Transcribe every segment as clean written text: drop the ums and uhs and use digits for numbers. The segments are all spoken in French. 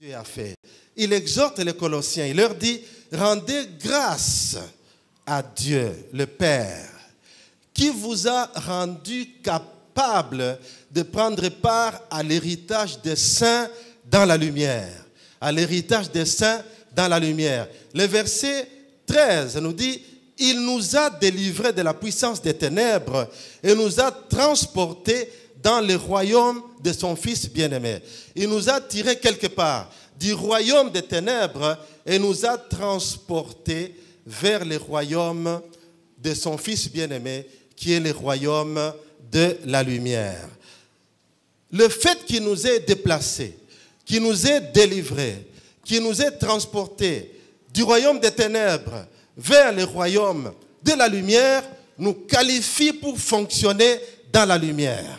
Dieu a fait. Il exhorte les Colossiens, il leur dit, rendez grâce à Dieu, le Père, qui vous a rendu capable de prendre part à l'héritage des saints dans la lumière. À l'héritage des saints dans la lumière. Le verset 13 nous dit, il nous a délivrés de la puissance des ténèbres et nous a transportés dans le royaume de son Fils bien-aimé. Il nous a tirés quelque part du royaume des ténèbres et nous a transportés vers le royaume de son Fils bien-aimé, qui est le royaume de la lumière. Le fait qu'il nous ait déplacés, qu'il nous ait délivrés, qu'il nous ait transportés du royaume des ténèbres vers le royaume de la lumière, nous qualifie pour fonctionner dans la lumière.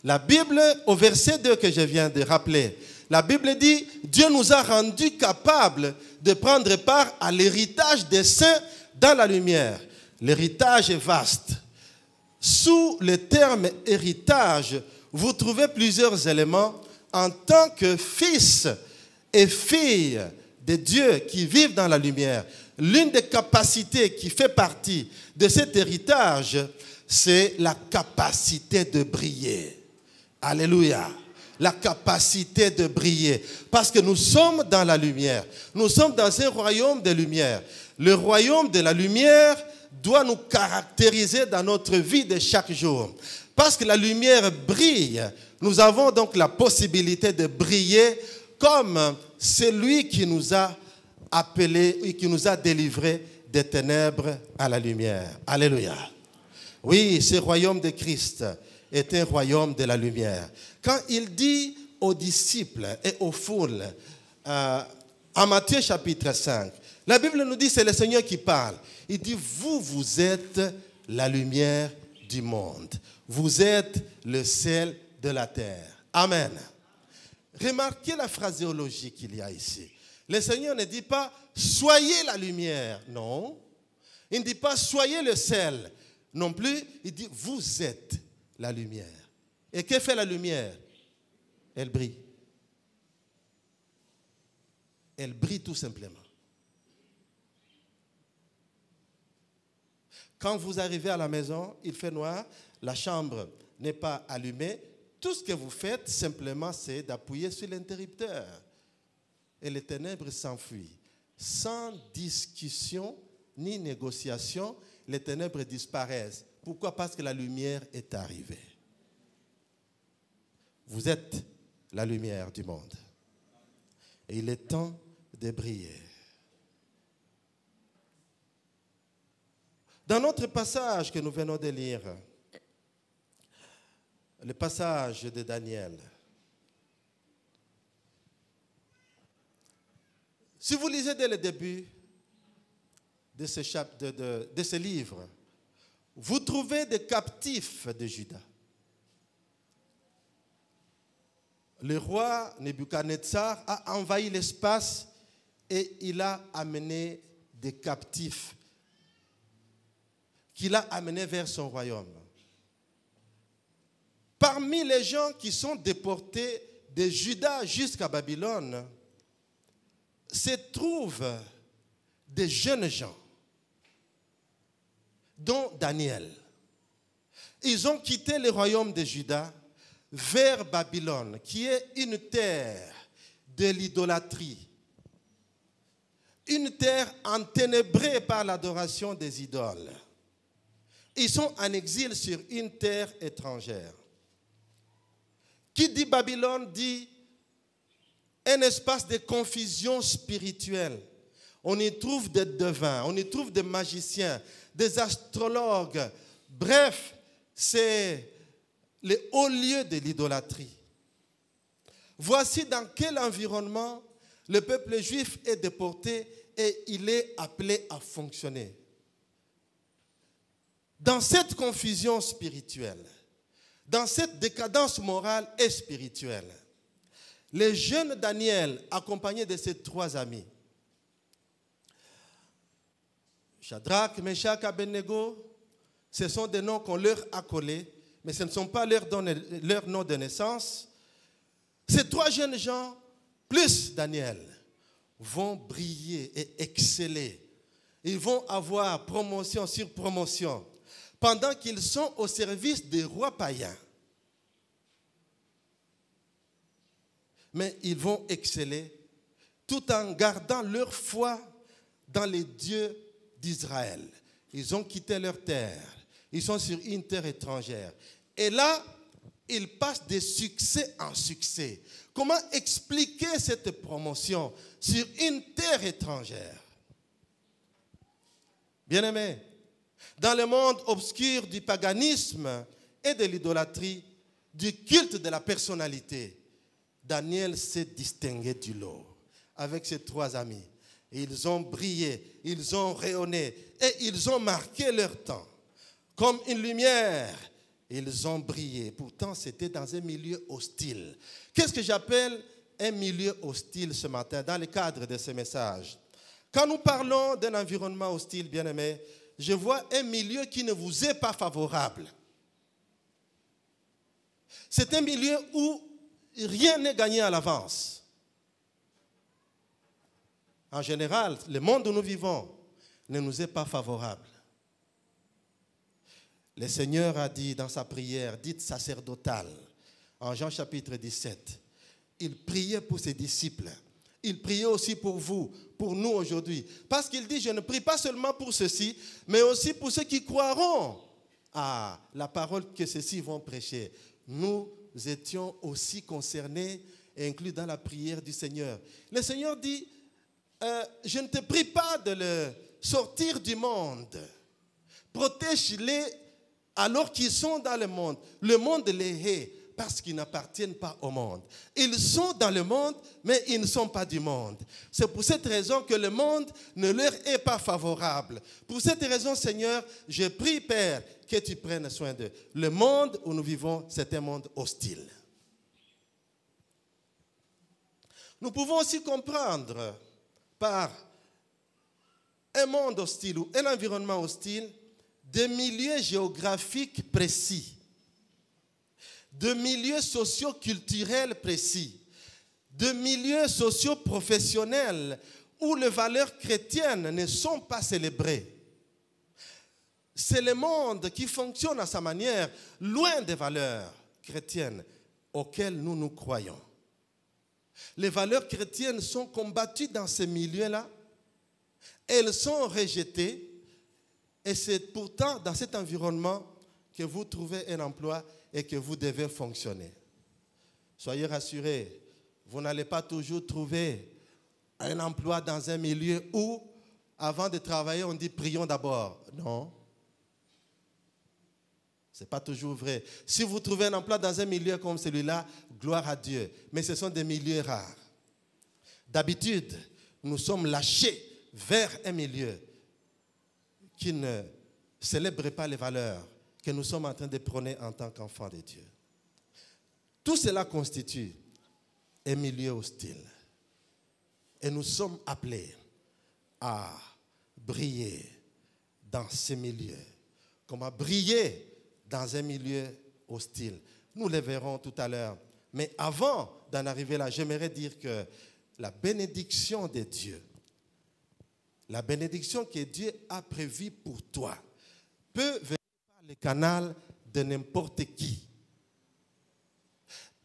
La Bible, au verset 2 que je viens de rappeler, la Bible dit, Dieu nous a rendus capables de prendre part à l'héritage des saints dans la lumière. L'héritage est vaste. Sous le terme héritage, vous trouvez plusieurs éléments en tant que fils et filles de Dieu qui vivent dans la lumière. L'une des capacités qui fait partie de cet héritage, c'est la capacité de briller. Alléluia. La capacité de briller. Parce que nous sommes dans la lumière. Nous sommes dans un royaume de lumière. Le royaume de la lumière doit nous caractériser dans notre vie de chaque jour. Parce que la lumière brille, nous avons donc la possibilité de briller comme celui qui nous a appelés et qui nous a délivrés des ténèbres à la lumière. Alléluia. Oui, ce royaume de Christ est un royaume de la lumière. Quand il dit aux disciples et aux foules, en Matthieu chapitre 5, la Bible nous dit, c'est le Seigneur qui parle. Il dit, vous êtes la lumière du monde. Vous êtes le sel de la terre. Amen. Remarquez la phraséologie qu'il y a ici. Le Seigneur ne dit pas, soyez la lumière. Non. Il ne dit pas, soyez le sel. Non plus, il dit, vous êtes la lumière. Et que fait la lumière? Elle brille. Elle brille tout simplement. Quand vous arrivez à la maison, il fait noir, la chambre n'est pas allumée. Tout ce que vous faites, simplement, c'est d'appuyer sur l'interrupteur. Et les ténèbres s'enfuient. Sans discussion ni négociation, les ténèbres disparaissent. Pourquoi? Parce que la lumière est arrivée. Vous êtes la lumière du monde. Et il est temps de briller. Dans notre passage que nous venons de lire, le passage de Daniel, si vous lisez dès le début de ce livre, vous trouvez des captifs de Juda. Le roi Nebuchadnezzar a envahi l'espace et il a amené des captifs qu'il a amenés vers son royaume. Parmi les gens qui sont déportés de Juda jusqu'à Babylone, se trouvent des jeunes gens, dont Daniel. Ils ont quitté le royaume de Juda vers Babylone, qui est une terre de l'idolâtrie, une terre enténébrée par l'adoration des idoles. Ils sont en exil sur une terre étrangère. Qui dit Babylone dit un espace de confusion spirituelle. On y trouve des devins, on y trouve des magiciens, des astrologues. Bref, c'est le haut lieu de l'idolâtrie. Voici dans quel environnement le peuple juif est déporté et il est appelé à fonctionner. Dans cette confusion spirituelle, dans cette décadence morale et spirituelle, le jeune Daniel, accompagné de ses trois amis, Shadrach, Meshach, Abednego, ce sont des noms qu'on leur a collés, mais ce ne sont pas leur noms de naissance. Ces trois jeunes gens plus Daniel, vont briller et exceller. Ils vont avoir promotion sur promotion pendant qu'ils sont au service des rois païens. Mais ils vont exceller tout en gardant leur foi dans les dieux d'Israël. Ils ont quitté leur terre. Ils sont sur une terre étrangère. Et là, ils passent de succès en succès. Comment expliquer cette promotion sur une terre étrangère? Bien-aimés, dans le monde obscur du paganisme et de l'idolâtrie, du culte de la personnalité, Daniel s'est distingué du lot avec ses 3 amis. Ils ont brillé, ils ont rayonné et ils ont marqué leur temps. Comme une lumière, ils ont brillé. Pourtant, c'était dans un milieu hostile. Qu'est-ce que j'appelle un milieu hostile ce matin dans le cadre de ce message? Quand nous parlons d'un environnement hostile, bien-aimé, je vois un milieu qui ne vous est pas favorable. C'est un milieu où rien n'est gagné à l'avance. En général, le monde où nous vivons ne nous est pas favorable. Le Seigneur a dit dans sa prière, dite sacerdotale, en Jean chapitre 17, il priait pour ses disciples. Il priait aussi pour vous, pour nous aujourd'hui. Parce qu'il dit, je ne prie pas seulement pour ceux-ci, mais aussi pour ceux qui croiront à la parole que ceux-ci vont prêcher. Nous étions aussi concernés et inclus dans la prière du Seigneur. Le Seigneur dit, je ne te prie pas de le sortir du monde. Protège-les alors qu'ils sont dans le monde. Le monde les hait parce qu'ils n'appartiennent pas au monde. Ils sont dans le monde, mais ils ne sont pas du monde. C'est pour cette raison que le monde ne leur est pas favorable. Pour cette raison, Seigneur, je prie, Père, que tu prennes soin d'eux. Le monde où nous vivons, c'est un monde hostile. Nous pouvons aussi comprendre par un monde hostile ou un environnement hostile des milieux géographiques précis, de milieux socio-culturels précis, de milieux socio-professionnels où les valeurs chrétiennes ne sont pas célébrées. C'est le monde qui fonctionne à sa manière, loin des valeurs chrétiennes auxquelles nous nous croyons. Les valeurs chrétiennes sont combattues dans ces milieux-là, elles sont rejetées, et c'est pourtant dans cet environnement que vous trouvez un emploi et que vous devez fonctionner. Soyez rassurés, vous n'allez pas toujours trouver un emploi dans un milieu où, avant de travailler, on dit prions d'abord. Non. Ce n'est pas toujours vrai. Si vous trouvez un emploi dans un milieu comme celui-là, gloire à Dieu. Mais ce sont des milieux rares. D'habitude, nous sommes lâchés vers un milieu qui ne célèbre pas les valeurs que nous sommes en train de prôner en tant qu'enfants de Dieu. Tout cela constitue un milieu hostile. Et nous sommes appelés à briller dans ces milieux, comme à briller dans un milieu hostile. Nous le verrons tout à l'heure. Mais avant d'en arriver là, j'aimerais dire que la bénédiction de Dieu, la bénédiction que Dieu a prévue pour toi, peut venir par le canal de n'importe qui.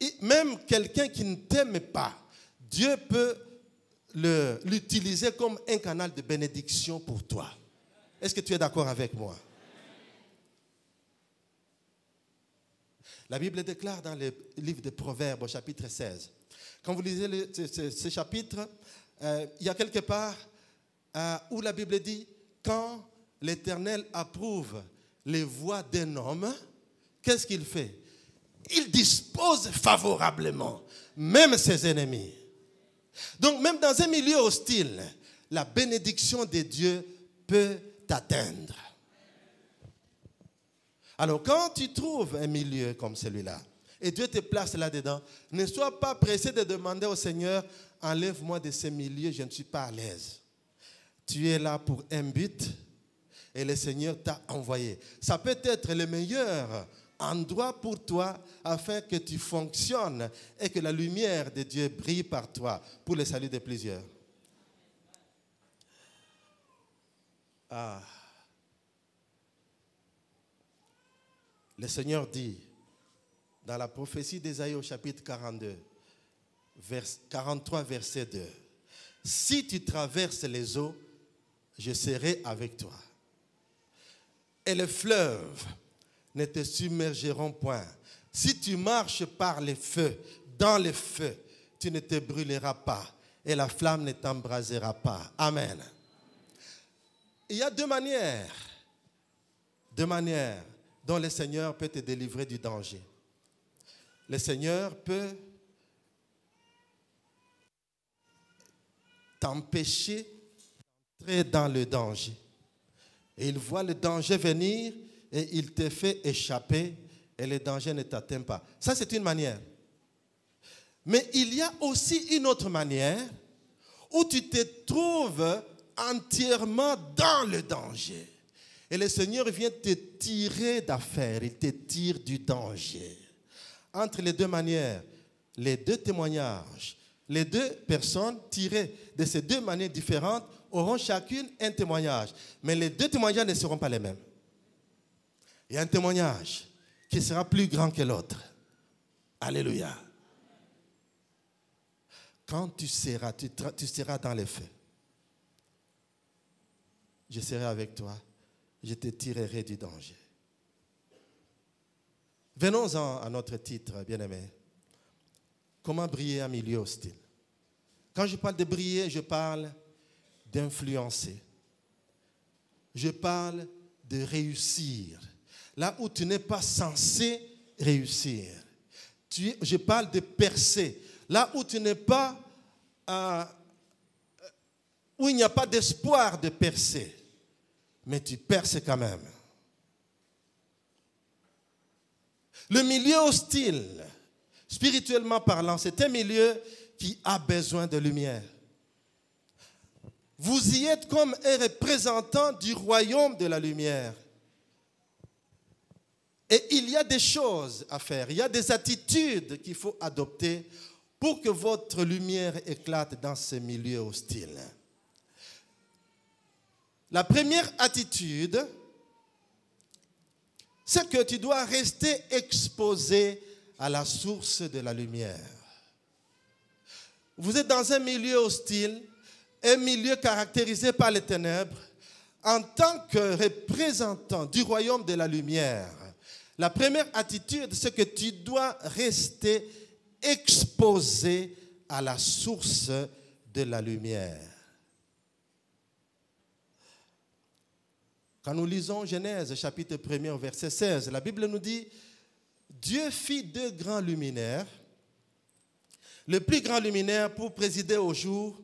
Et même quelqu'un qui ne t'aime pas, Dieu peut l'utiliser comme un canal de bénédiction pour toi. Est-ce que tu es d'accord avec moi? La Bible déclare dans le livre de Proverbes, au chapitre 16, quand vous lisez ce chapitre, il y a quelque part où la Bible dit, quand l'Éternel approuve les voies d'un homme, qu'est-ce qu'il fait? Il dispose favorablement, même ses ennemis. Donc même dans un milieu hostile, la bénédiction de Dieu peut t'atteindre. Alors quand tu trouves un milieu comme celui-là, et Dieu te place là-dedans, ne sois pas pressé de demander au Seigneur, enlève-moi de ce milieu, je ne suis pas à l'aise. Tu es là pour un but et le Seigneur t'a envoyé. Ça peut être le meilleur endroit pour toi afin que tu fonctionnes et que la lumière de Dieu brille par toi pour le salut de plusieurs. Le Seigneur dit dans la prophétie d'Ésaïe au chapitre 43, verset 2, « Si tu traverses les eaux, je serai avec toi. Et les fleuves ne te submergeront point. Si tu marches par les feux, dans les feux, tu ne te brûleras pas et la flamme ne t'embrasera pas. » Amen. Il y a deux manières dont le Seigneur peut te délivrer du danger. Le Seigneur peut t'empêcher d'entrer dans le danger. Et il voit le danger venir et il te fait échapper et le danger ne t'atteint pas. Ça, c'est une manière. Mais il y a aussi une autre manière où tu te trouves entièrement dans le danger. Et le Seigneur vient te tirer d'affaire, il te tire du danger. Entre les deux manières, les deux témoignages, les deux personnes tirées de ces deux manières différentes auront chacune un témoignage. Mais les deux témoignages ne seront pas les mêmes. Il y a un témoignage qui sera plus grand que l'autre. Alléluia. Quand tu seras dans les feux, je serai avec toi, je te tirerai du danger. Venons-en à notre titre, bien-aimé. Comment briller en milieu hostile? Quand je parle de briller, je parle d'influencer. Je parle de réussir. Là où tu n'es pas censé réussir. Je parle de percer. Là où tu n'es pas, où il n'y a pas d'espoir de percer. Mais tu perces quand même. Le milieu hostile, spirituellement parlant, c'est un milieu qui a besoin de lumière. Vous y êtes comme un représentant du royaume de la lumière. Et il y a des choses à faire, il y a des attitudes qu'il faut adopter pour que votre lumière éclate dans ce milieu hostile. La première attitude, c'est que tu dois rester exposé à la source de la lumière. Vous êtes dans un milieu hostile, un milieu caractérisé par les ténèbres. En tant que représentant du royaume de la lumière, la première attitude, c'est que tu dois rester exposé à la source de la lumière. Quand nous lisons Genèse, chapitre 1, verset 16, la Bible nous dit « Dieu fit deux grands luminaires, le plus grand luminaire pour présider au jour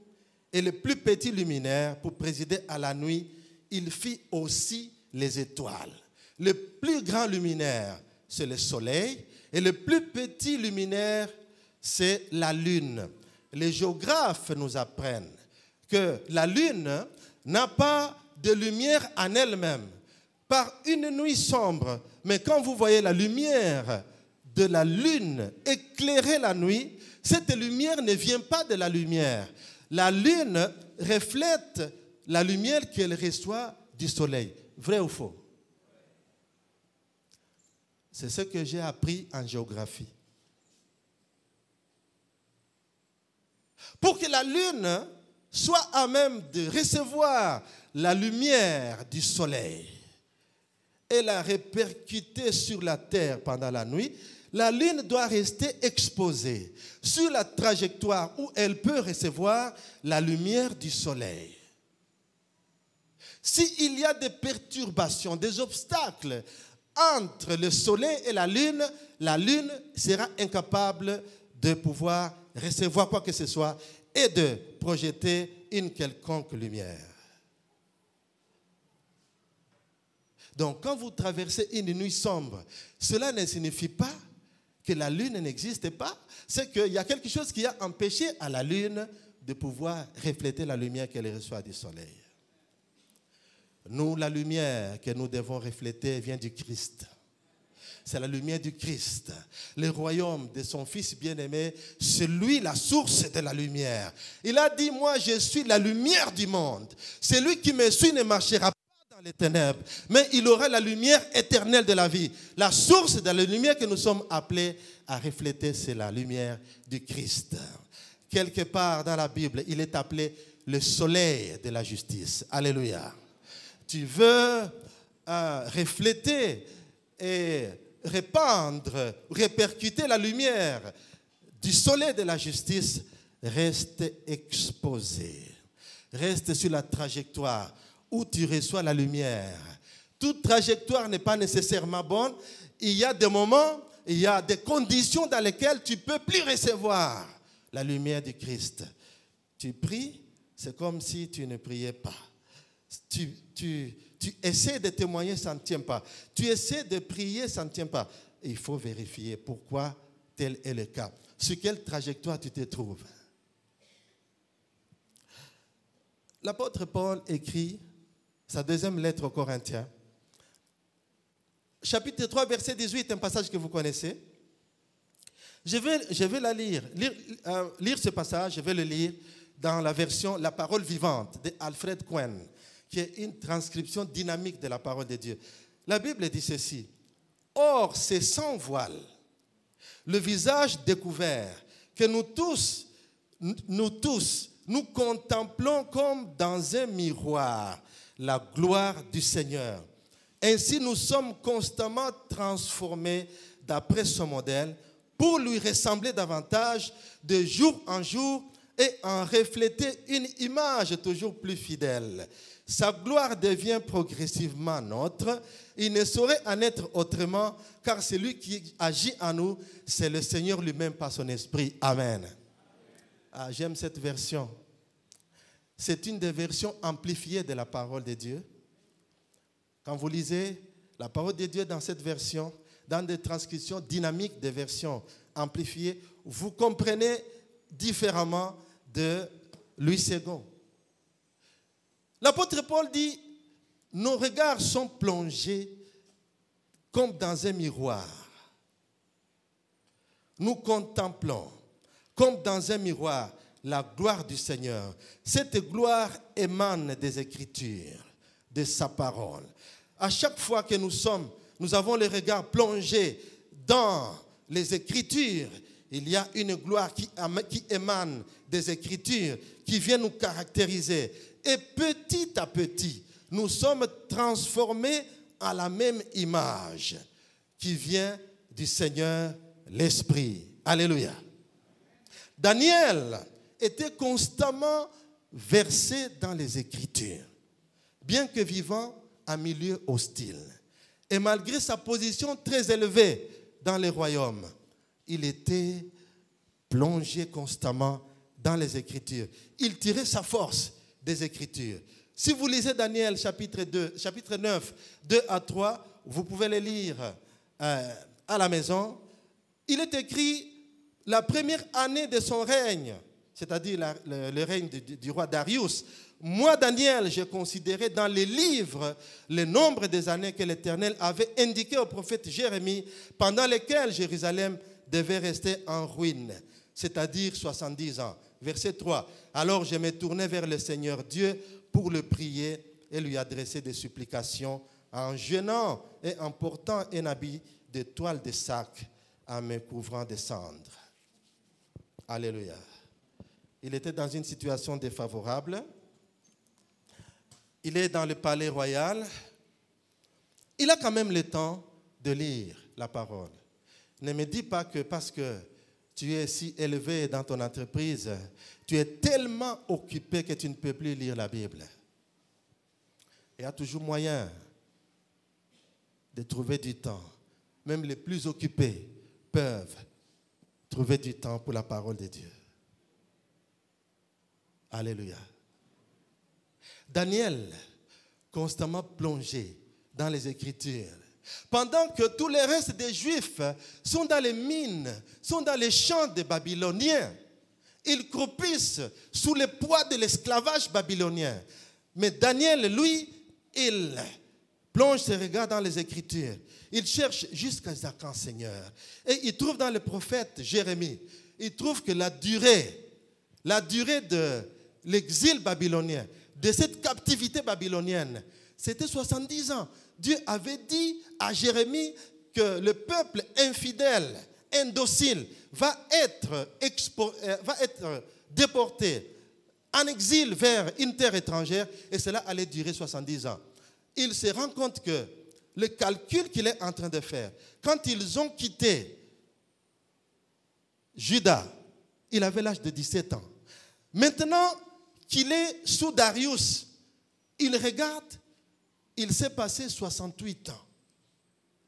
et le plus petit luminaire pour présider à la nuit. Il fit aussi les étoiles. Le plus grand luminaire, c'est le soleil, et le plus petit luminaire, c'est la lune. » Les géographes nous apprennent que la lune n'a pas de lumière en elle-même, par une nuit sombre. Mais quand vous voyez la lumière de la lune éclairer la nuit, cette lumière ne vient pas de la lumière. La lune reflète la lumière qu'elle reçoit du soleil. Vrai ou faux? C'est ce que j'ai appris en géographie. Pour que la lune soit à même de recevoir la lumière du soleil et la répercuter sur la terre pendant la nuit, la lune doit rester exposée sur la trajectoire où elle peut recevoir la lumière du soleil. S'il y a des perturbations, des obstacles entre le soleil et la lune sera incapable de pouvoir recevoir quoi que ce soit et de projeter une quelconque lumière. Donc, quand vous traversez une nuit sombre, cela ne signifie pas que la lune n'existe pas. C'est qu'il y a quelque chose qui a empêché à la lune de pouvoir refléter la lumière qu'elle reçoit du soleil. Nous, la lumière que nous devons refléter vient du Christ. c'est la lumière du Christ. Le royaume de son Fils bien-aimé, c'est lui la source de la lumière. Il a dit, moi je suis la lumière du monde. Celui qui me suit ne marchera pas dans les ténèbres, mais il aura la lumière éternelle de la vie. La source de la lumière que nous sommes appelés à refléter, c'est la lumière du Christ. Quelque part dans la Bible, il est appelé le soleil de la justice. Alléluia. Tu veux refléter et répandre, répercuter la lumière du soleil de la justice, reste exposé. Reste sur la trajectoire où tu reçois la lumière. Toute trajectoire n'est pas nécessairement bonne. Il y a des moments, il y a des conditions dans lesquelles tu ne peux plus recevoir la lumière du Christ. Tu pries, c'est comme si tu ne priais pas. Tu essaies de témoigner, ça ne tient pas. Tu essaies de prier, ça ne tient pas. Il faut vérifier pourquoi tel est le cas. Sur quelle trajectoire tu te trouves. L'apôtre Paul écrit sa deuxième lettre aux Corinthiens. Chapitre 3, verset 18, un passage que vous connaissez. Je vais la lire ce passage, je vais le lire dans la version La Parole Vivante de Alfred Cohen, qui est une transcription dynamique de la parole de Dieu. La Bible dit ceci. Or, c'est sans voile, le visage découvert, que nous tous, nous contemplons comme dans un miroir la gloire du Seigneur. Ainsi, nous sommes constamment transformés d'après son modèle pour lui ressembler davantage de jour en jour et en refléter une image toujours plus fidèle. Sa gloire devient progressivement nôtre. Il ne saurait en être autrement, car celui qui agit en nous, c'est le Seigneur lui-même par son esprit. Amen. Ah, j'aime cette version. C'est une des versions amplifiées de la parole de Dieu. Quand vous lisez la parole de Dieu dans cette version, dans des transcriptions dynamiques des versions amplifiées, vous comprenez différemment de Louis II. L'apôtre Paul dit, nos regards sont plongés comme dans un miroir. Nous contemplons comme dans un miroir la gloire du Seigneur. Cette gloire émane des Écritures, de sa parole. À chaque fois que nous avons le regard plongé dans les Écritures, il y a une gloire qui émane des Écritures, qui vient nous caractériser. Et petit à petit, nous sommes transformés à la même image qui vient du Seigneur, l'Esprit. Alléluia. Daniel était constamment versé dans les Écritures, bien que vivant en milieu hostile. Et malgré sa position très élevée dans les royaumes, il était plongé constamment dans les Écritures. Il tirait sa force des Écritures. Si vous lisez Daniel chapitre 9, 2 à 3, vous pouvez les lire à la maison. Il est écrit la première année de son règne, c'est-à-dire le règne du roi Darius. Moi, Daniel, j'ai considéré dans les livres le nombre des années que l'Éternel avait indiqué au prophète Jérémie, pendant lesquelles Jérusalem devait rester en ruine, c'est-à-dire 70 ans. Verset 3. Alors je me tournai vers le Seigneur Dieu pour le prier et lui adresser des supplications en jeûnant et en portant un habit de toile de sac en me couvrant de cendres. Alléluia. Il était dans une situation défavorable. Il est dans le palais royal. Il a quand même le temps de lire la parole. Ne me dis pas que parce que tu es si élevé dans ton entreprise, tu es tellement occupé que tu ne peux plus lire la Bible. Il y a toujours moyen de trouver du temps. Même les plus occupés peuvent trouver du temps pour la parole de Dieu. Alléluia. Daniel, constamment plongé dans les Écritures, pendant que tous les restes des Juifs sont dans les mines, sont dans les champs des Babyloniens. Ils croupissent sous le poids de l'esclavage babylonien. Mais Daniel, lui, il plonge ses regards dans les Écritures. Il cherche jusqu'à quand, Seigneur. Et il trouve dans le prophète Jérémie, il trouve que la durée de l'exil babylonien, de cette captivité babylonienne, c'était 70 ans. Dieu avait dit à Jérémie que le peuple infidèle, indocile, va être déporté en exil vers une terre étrangère et cela allait durer 70 ans. Il se rend compte que le calcul qu'il est en train de faire, quand ils ont quitté Juda, il avait l'âge de 17 ans. Maintenant qu'il est sous Darius, il regarde, il s'est passé 68 ans,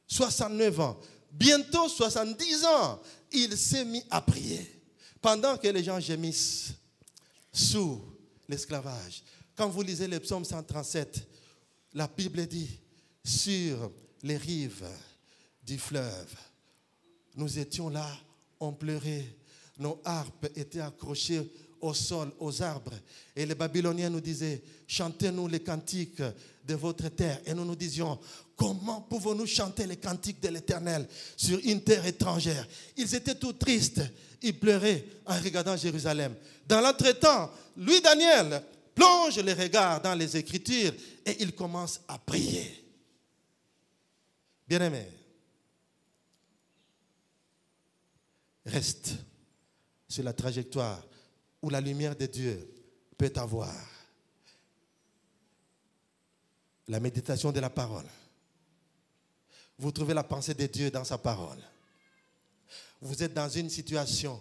69 ans, bientôt 70 ans. Il s'est mis à prier. Pendant que les gens gémissent sous l'esclavage. Quand vous lisez le psaume 137, la Bible dit, sur les rives du fleuve, nous étions là, on pleurait, nos harpes étaient accrochées au sol, aux arbres. Et les Babyloniens nous disaient, chantez-nous les cantiques de votre terre. Et nous nous disions, comment pouvons-nous chanter les cantiques de l'Éternel sur une terre étrangère? Ils étaient tout tristes, ils pleuraient en regardant Jérusalem. Dans l'entretemps, lui, Daniel, plonge les regards dans les Écritures et il commence à prier. Bien-aimé, reste sur la trajectoire où la lumière de Dieu peut avoir. La méditation de la parole. Vous trouvez la pensée de Dieu dans sa parole. Vous êtes dans une situation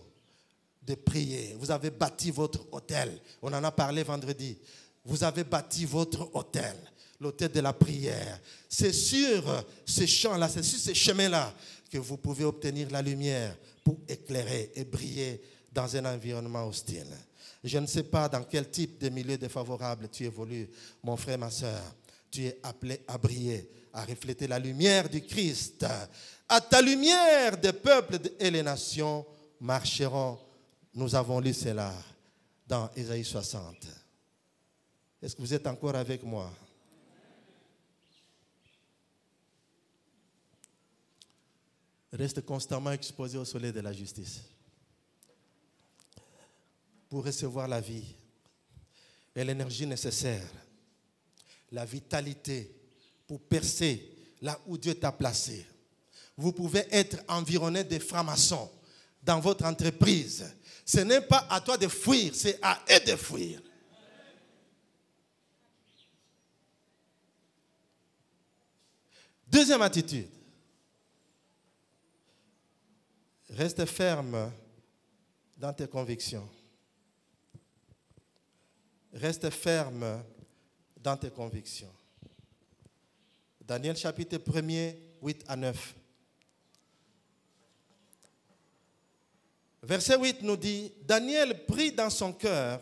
de prier. Vous avez bâti votre autel. On en a parlé vendredi. Vous avez bâti votre autel, l'autel de la prière. C'est sur ce champ-là, c'est sur ce chemin-là que vous pouvez obtenir la lumière pour éclairer et briller dans un environnement hostile. Je ne sais pas dans quel type de milieu défavorable tu évolues, mon frère, ma soeur. Tu es appelé à briller, à refléter la lumière du Christ. À ta lumière, des peuples et les nations marcheront. Nous avons lu cela dans Ésaïe 60. Est-ce que vous êtes encore avec moi? Reste constamment exposé au soleil de la justice pour recevoir la vie et l'énergie nécessaire, la vitalité pour percer là où Dieu t'a placé. Vous pouvez être environné de francs-maçons dans votre entreprise. Ce n'est pas à toi de fuir, c'est à eux de fuir. Deuxième attitude. Reste ferme dans tes convictions. Reste ferme dans tes convictions. Daniel chapitre 1er, 8 à 9. Verset 8 nous dit, Daniel prit dans son cœur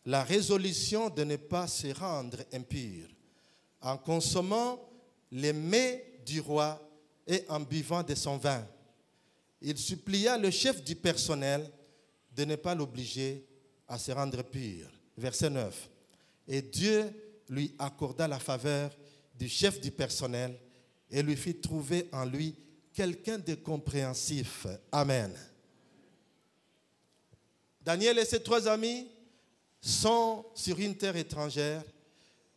la résolution de ne pas se rendre impur en consommant les mets du roi et en buvant de son vin. Il supplia le chef du personnel de ne pas l'obliger à se rendre pur. Verset 9. Et Dieu lui accorda la faveur du chef du personnel et lui fit trouver en lui quelqu'un de compréhensif. Amen. Daniel et ses 3 amis sont sur une terre étrangère.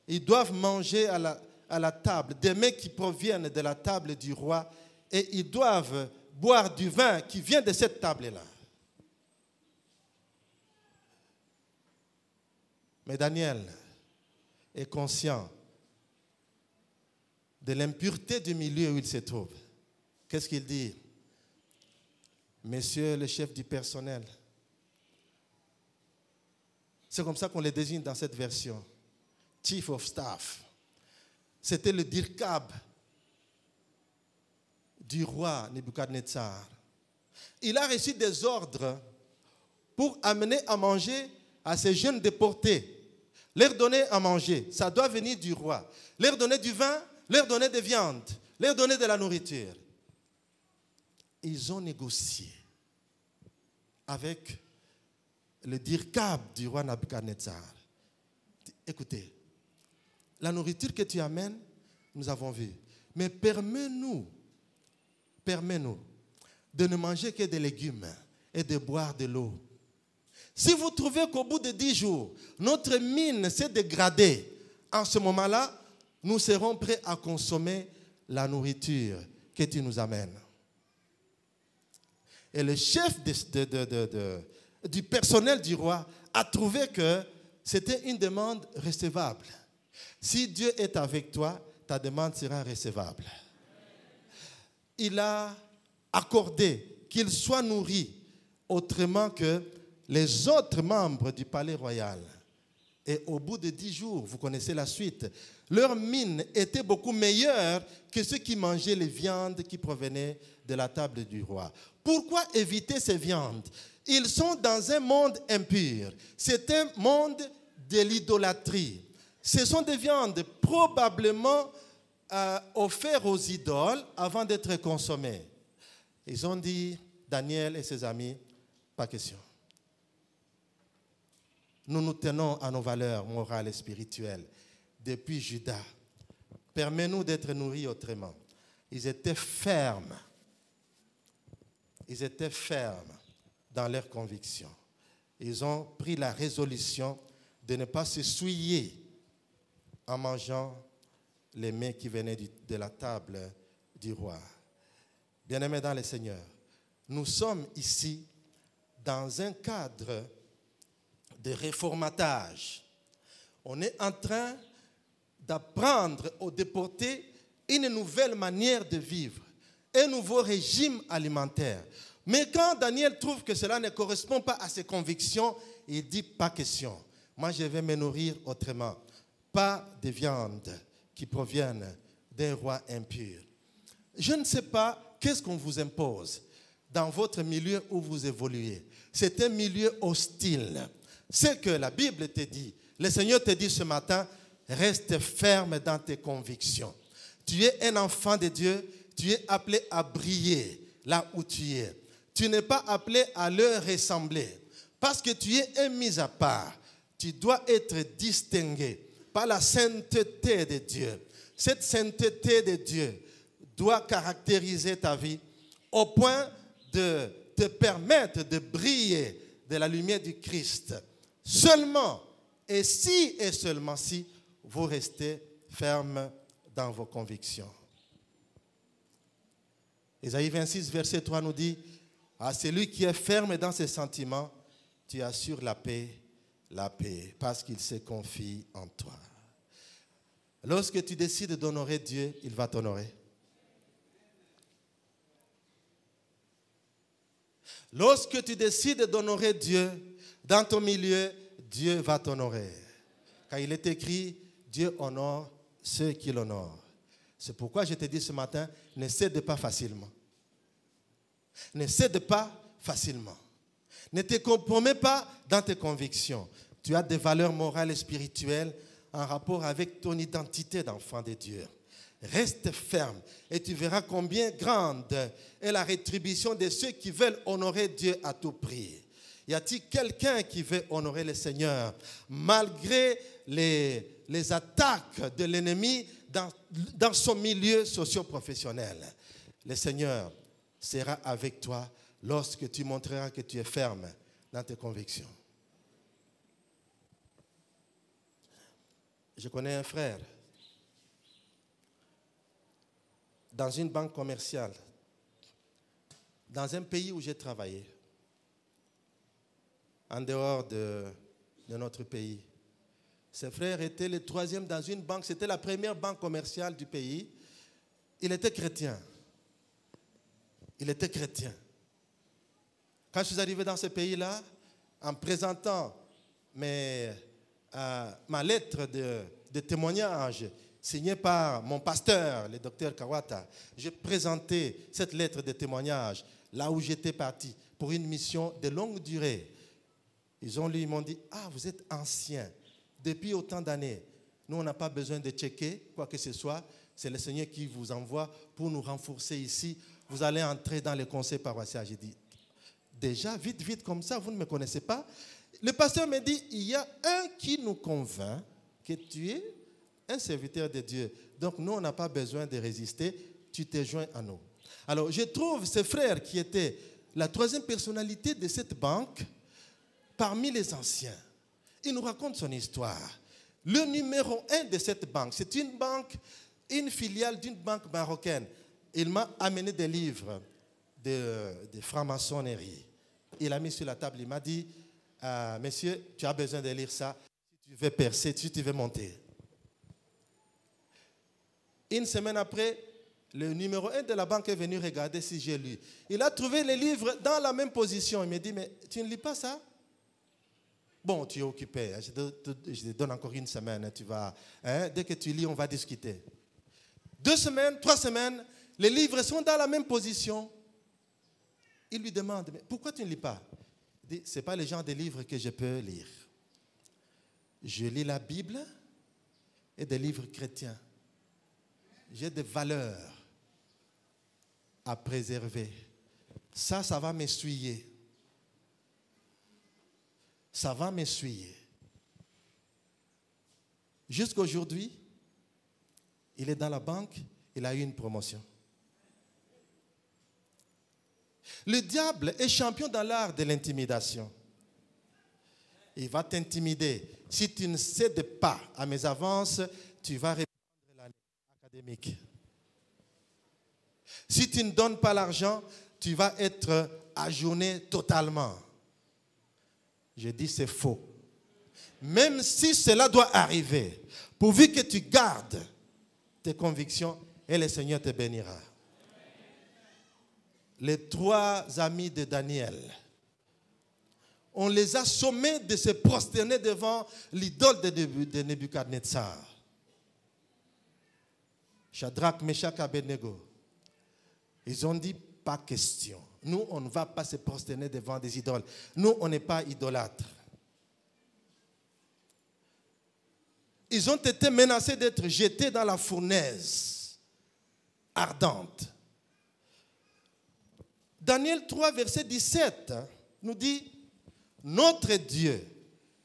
Ils doivent manger à la table des mets qui proviennent de la table du roi et ils doivent boire du vin qui vient de cette table-là. Mais Daniel est conscient de l'impureté du milieu où il se trouve. Qu'est-ce qu'il dit? Monsieur le chef du personnel. C'est comme ça qu'on les désigne dans cette version. Chief of Staff. C'était le dirkab du roi Nebuchadnezzar. Il a reçu des ordres pour amener à manger à ces jeunes déportés. Leur donner à manger, ça doit venir du roi. Leur donner du vin, leur donner des viandes, leur donner de la nourriture. Ils ont négocié avec le dirkab du roi Nebuchadnezzar. Écoutez, la nourriture que tu amènes, nous avons vu. Mais permets-nous de ne manger que des légumes et de boire de l'eau. Si vous trouvez qu'au bout de 10 jours, notre mine s'est dégradée, en ce moment-là, nous serons prêts à consommer la nourriture que tu nous amènes. Et le chef du personnel du roi a trouvé que c'était une demande recevable. Si Dieu est avec toi, ta demande sera recevable. Il a accordé qu'il soit nourri autrement que les autres membres du palais royal. Et au bout de 10 jours, vous connaissez la suite, leur mine était beaucoup meilleure que ceux qui mangeaient les viandes qui provenaient de la table du roi. Pourquoi éviter ces viandes? Ils sont dans un monde impur. C'est un monde de l'idolâtrie. Ce sont des viandes probablement offertes aux idoles avant d'être consommées. Ils ont dit, Daniel et ses amis, pas question. Nous nous tenons à nos valeurs morales et spirituelles. Depuis Juda, permets-nous d'être nourris autrement. Ils étaient fermes. Ils étaient fermes dans leurs convictions. Ils ont pris la résolution de ne pas se souiller en mangeant les mets qui venaient de la table du roi. Bien-aimés dans le Seigneur, nous sommes ici dans un cadre de réformatage. On est en train d'apprendre aux déportés une nouvelle manière de vivre, un nouveau régime alimentaire. Mais quand Daniel trouve que cela ne correspond pas à ses convictions, il dit pas question. Moi, je vais me nourrir autrement. Pas de viande qui proviennent d'un roi impur. Je ne sais pas qu'est-ce qu'on vous impose dans votre milieu où vous évoluez. C'est un milieu hostile. C'est que la Bible te dit, le Seigneur te dit ce matin, reste ferme dans tes convictions. Tu es un enfant de Dieu, tu es appelé à briller là où tu es. Tu n'es pas appelé à leur ressembler. Parce que tu es un mis à part. Tu dois être distingué par la sainteté de Dieu. Cette sainteté de Dieu doit caractériser ta vie au point de te permettre de briller de la lumière du Christ. Seulement, et si et seulement si, vous restez ferme dans vos convictions. Ésaïe 26, verset 3 nous dit, à celui qui est ferme dans ses sentiments, tu assures la paix, parce qu'il se confie en toi. Lorsque tu décides d'honorer Dieu, il va t'honorer. Lorsque tu décides d'honorer Dieu dans ton milieu, Dieu va t'honorer. Car il est écrit, Dieu honore ceux qui l'honorent. C'est pourquoi je te dis ce matin, ne cède pas facilement. Ne cède pas facilement. Ne te compromets pas dans tes convictions. Tu as des valeurs morales et spirituelles en rapport avec ton identité d'enfant de Dieu. Reste ferme et tu verras combien grande est la rétribution de ceux qui veulent honorer Dieu à tout prix. Y a-t-il quelqu'un qui veut honorer le Seigneur malgré les attaques de l'ennemi dans son milieu socio-professionnel? Le Seigneur sera avec toi lorsque tu montreras que tu es ferme dans tes convictions. Je connais un frère dans une banque commerciale, dans un pays où j'ai travaillé, en dehors de notre pays. Ce frère était le troisième dans une banque, c'était la première banque commerciale du pays. Il était chrétien. Il était chrétien. Quand je suis arrivé dans ce pays-là, en présentant ma lettre de témoignage signée par mon pasteur, le docteur Kawata, j'ai présenté cette lettre de témoignage là où j'étais parti pour une mission de longue durée. Ils m'ont dit, ah, vous êtes ancien, depuis autant d'années. Nous, on n'a pas besoin de checker quoi que ce soit. C'est le Seigneur qui vous envoie pour nous renforcer ici. Vous allez entrer dans le conseil paroissial. J'ai dit, déjà, vite, comme ça, vous ne me connaissez pas. Le pasteur me dit, il y a un qui nous convainc que tu es un serviteur de Dieu. Donc nous, on n'a pas besoin de résister. Tu te joins à nous. Alors, je trouve ce frère qui était la troisième personnalité de cette banque parmi les anciens. Il nous raconte son histoire. Le numéro 1 de cette banque, c'est une banque, une filiale d'une banque marocaine. Il m'a amené des livres de franc-maçonnerie. Il a mis sur la table, il m'a dit, monsieur, tu as besoin de lire ça si tu veux percer, si tu veux monter. Une semaine après, le numéro 1 de la banque est venu regarder si j'ai lu. Il a trouvé les livres dans la même position. Il m'a dit, mais tu ne lis pas ça? Bon, tu es occupé. Je te donne encore une semaine. Tu vas, dès que tu lis, on va discuter. 2 semaines, 3 semaines, les livres sont dans la même position. Il lui demande, mais pourquoi tu ne lis pas? Il dit, ce n'est pas le genre de livres que je peux lire. Je lis la Bible et des livres chrétiens. J'ai des valeurs à préserver. Ça va m'essuyer. Ça va m'essuyer. Jusqu'aujourd'hui, il est dans la banque, il a eu une promotion. Le diable est champion dans l'art de l'intimidation. Il va t'intimider. Si tu ne cèdes pas à mes avances, tu vas reprendre l'année académique. Si tu ne donnes pas l'argent, tu vas être ajourné totalement. Je dis c'est faux. Même si cela doit arriver, pourvu que tu gardes tes convictions et le Seigneur te bénira. Les 3 amis de Daniel, on les a sommés de se prosterner devant l'idole de Nebuchadnezzar. Shadrach, Meshach, Abednego. Ils ont dit, pas question. Nous, on ne va pas se prosterner devant des idoles. Nous, on n'est pas idolâtres. Ils ont été menacés d'être jetés dans la fournaise ardente. Daniel 3, verset 17, nous dit, notre Dieu,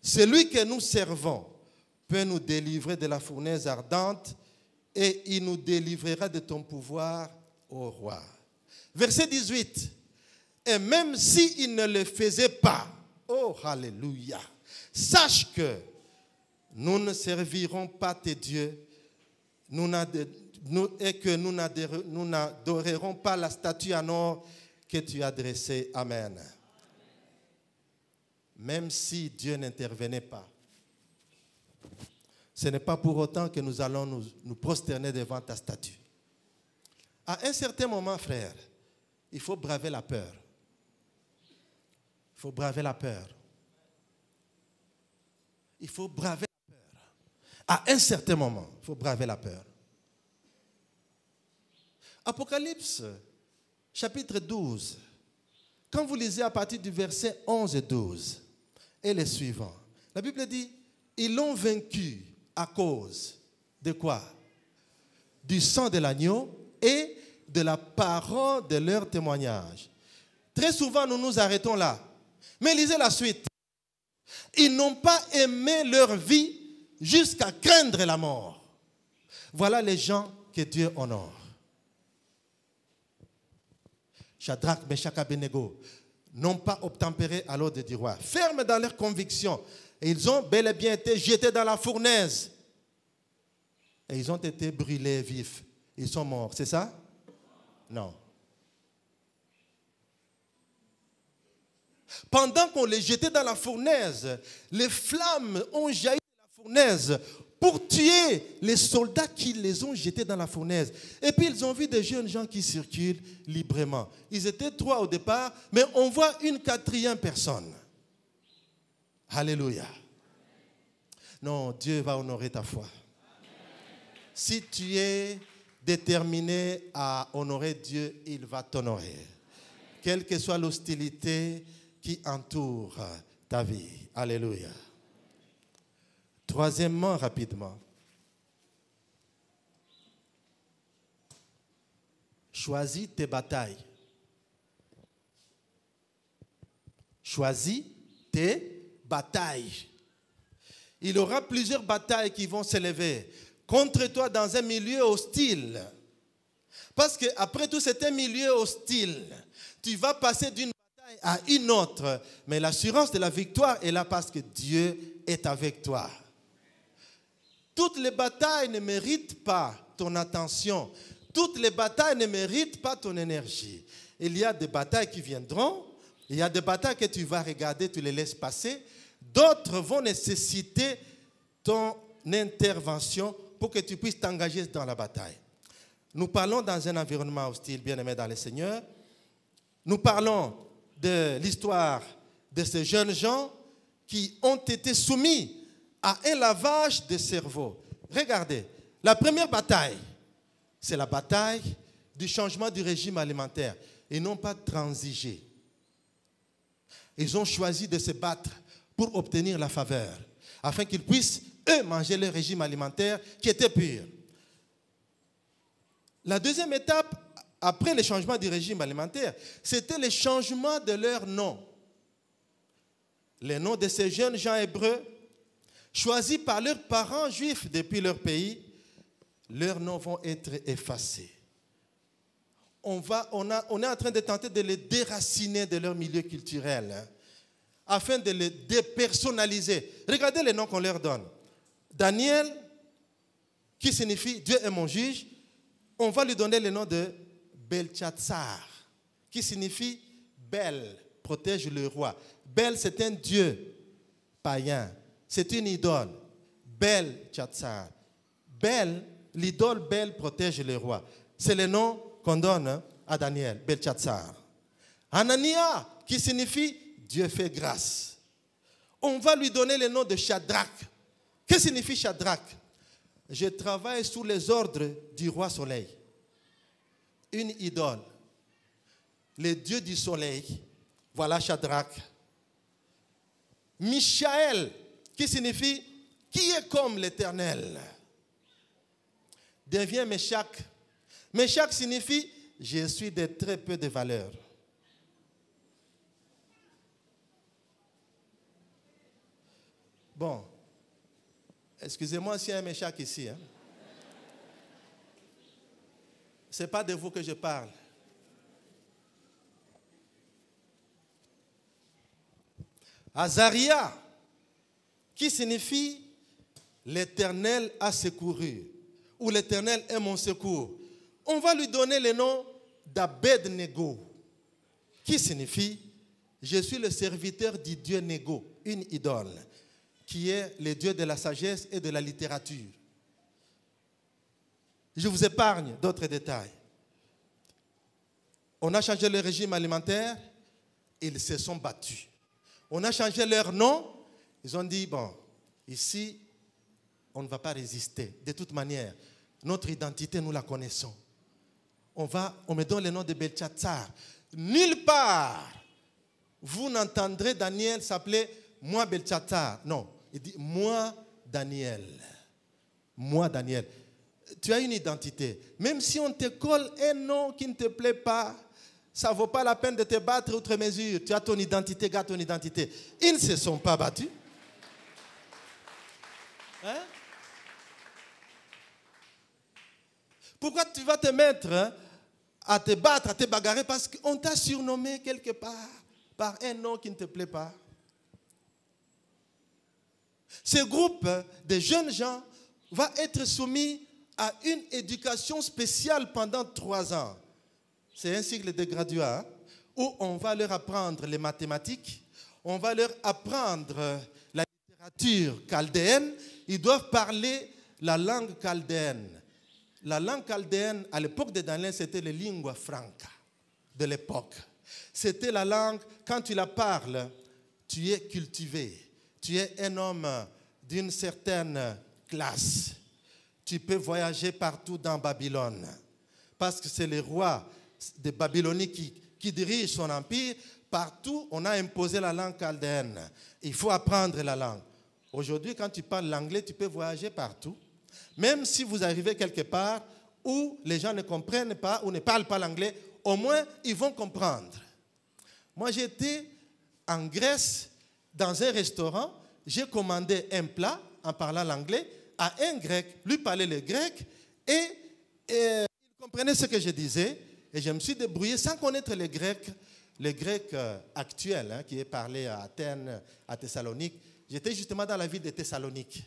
celui que nous servons, peut nous délivrer de la fournaise ardente et il nous délivrera de ton pouvoir, ô roi. Verset 18, et même s'il ne le faisait pas, oh alléluia, sache que nous ne servirons pas tes dieux et que nous n'adorerons pas la statue en or que tu as dressée. Amen. Même si Dieu n'intervenait pas, ce n'est pas pour autant que nous allons nous prosterner devant ta statue. À un certain moment, frère, il faut braver la peur. Il faut braver la peur. Il faut braver la peur. À un certain moment, il faut braver la peur. Apocalypse, chapitre 12. Quand vous lisez à partir du verset 11 et 12, et les suivants, la Bible dit, ils l'ont vaincu à cause de quoi? Du sang de l'agneau et de la parole de leur témoignage. Très souvent, nous nous arrêtons là. Mais lisez la suite. Ils n'ont pas aimé leur vie jusqu'à craindre la mort. Voilà les gens que Dieu honore. Shadrach, Meshach, Abednego n'ont pas obtempéré à l'ordre du roi. Fermes dans leurs convictions. Et ils ont bel et bien été jetés dans la fournaise. Et ils ont été brûlés vifs. Ils sont morts. C'est ça? Non. Pendant qu'on les jetait dans la fournaise, les flammes ont jailli de la fournaise pour tuer les soldats qui les ont jetés dans la fournaise. Et puis ils ont vu des jeunes gens qui circulent librement. Ils étaient 3 au départ, mais on voit une 4e personne. Alléluia. Non, Dieu va honorer ta foi. Si tu es déterminé à honorer Dieu, il va t'honorer. Quelle que soit l'hostilité qui entoure ta vie. Alléluia. Troisièmement, rapidement, choisis tes batailles. Choisis tes batailles. Il y aura plusieurs batailles qui vont s'élever. contre toi dans un milieu hostile. Parce qu'après tout, c'est un milieu hostile. Tu vas passer d'une bataille à une autre. Mais l'assurance de la victoire est là parce que Dieu est avec toi. Toutes les batailles ne méritent pas ton attention. Toutes les batailles ne méritent pas ton énergie. Il y a des batailles qui viendront. Il y a des batailles que tu vas regarder, tu les laisses passer. D'autres vont nécessiter ton intervention pour que tu puisses t'engager dans la bataille. Nous parlons dans un environnement hostile, bien-aimés dans le Seigneur. Nous parlons de l'histoire de ces jeunes gens qui ont été soumis à un lavage de cerveau. Regardez, la première bataille, c'est la bataille du changement du régime alimentaire. Ils n'ont pas transigé. Ils ont choisi de se battre pour obtenir la faveur, afin qu'ils puissent, eux, manger leur régime alimentaire qui était pur. La deuxième étape, après le changement du régime alimentaire, c'était le changement de leur nom. Les noms de ces jeunes gens hébreux, choisis par leurs parents juifs depuis leur pays, leurs noms vont être effacés. On est en train de tenter de les déraciner de leur milieu culturel, afin de les dépersonnaliser. Regardez les noms qu'on leur donne. Daniel, qui signifie Dieu est mon juge, on va lui donner le nom de Belchatsar, qui signifie Bel, protège le roi. Bel, c'est un dieu païen. C'est une idole. Belchatsar. Bel, l'idole Bel protège le roi. C'est le nom qu'on donne à Daniel, Belchatsar. Anania, qui signifie Dieu fait grâce. On va lui donner le nom de Shadrach. Que signifie Shadrach? Je travaille sous les ordres du roi soleil. Une idole. Le dieu du soleil. Voilà Shadrach. Michaël, qui signifie qui est comme l'Éternel. Devient Meshach. Meshach signifie je suis de très peu de valeur. Bon, excusez-moi s'il y a un Meshach ici. Ce n'est pas de vous que je parle. Azaria, qui signifie l'Éternel a secouru, ou l'Éternel est mon secours. On va lui donner le nom d'Abed-Nego, qui signifie je suis le serviteur du Dieu Nego, une idole, qui est le Dieu de la sagesse et de la littérature. Je vous épargne d'autres détails. On a changé le régime alimentaire, ils se sont battus. On a changé leur nom, ils ont dit, bon, ici, on ne va pas résister. De toute manière, notre identité, nous la connaissons. On me donne le nom de Belchatsar. Nulle part, vous n'entendrez Daniel s'appeler moi Belchatsar. Non, il dit moi Daniel. Moi Daniel. Tu as une identité. Même si on te colle un nom qui ne te plaît pas, ça ne vaut pas la peine de te battre outre mesure. Tu as ton identité, garde ton identité. Ils ne se sont pas battus. Hein? Pourquoi tu vas te mettre à te battre, à te bagarrer parce qu'on t'a surnommé quelque part par un nom qui ne te plaît pas? Ce groupe de jeunes gens va être soumis à une éducation spéciale pendant 3 ans. C'est un cycle de graduat où on va leur apprendre les mathématiques, on va leur apprendre la littérature chaldéenne. Ils doivent parler la langue chaldéenne. La langue chaldéenne, à l'époque de Daniel, c'était la lingua franca de l'époque. C'était la langue, quand tu la parles, tu es cultivé. Tu es un homme d'une certaine classe. Tu peux voyager partout dans Babylone. Parce que c'est le roi de Babylonie qui dirige son empire. Partout, on a imposé la langue chaldéenne. Il faut apprendre la langue. Aujourd'hui, quand tu parles l'anglais, tu peux voyager partout. Même si vous arrivez quelque part où les gens ne comprennent pas ou ne parlent pas l'anglais, au moins, ils vont comprendre. Moi, j'étais en Grèce, dans un restaurant, j'ai commandé un plat en parlant l'anglais. à un grec, lui parlait le grec, et il comprenait ce que je disais, et je me suis débrouillé sans connaître le grec actuel, qui est parlé à Athènes, à Thessalonique. J'étais justement dans la ville de Thessalonique,